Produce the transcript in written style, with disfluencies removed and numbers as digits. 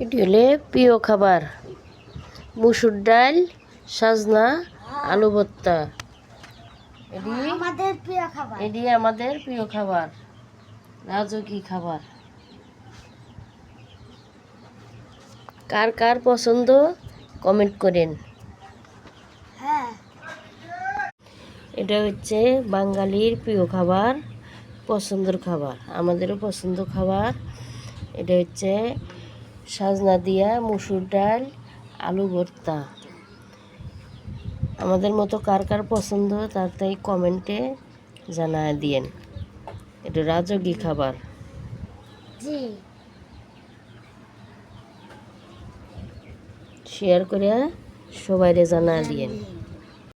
এটি হলে প্রিয় খাবার মুসুর ডাল সাজনা আলু ভর্তা। এটি আমাদের প্রিয় খাবার, রাজকীয় খাবার। কার কার পছন্দ কমেন্ট করেন। এটা হচ্ছে বাঙালির প্রিয় খাবার, পছন্দের খাবার, আমাদেরও পছন্দ খাবার। এটা হচ্ছে সাজনা দিয়া মুসুর ডাল আলু ভর্তা। আমাদের মতো কার কার পছন্দ তাই কমেন্টে জানায় দিয়েন। এটা রাজকীয় খাবার। শেয়ার করে সবাইরে জানায় দিয়েন।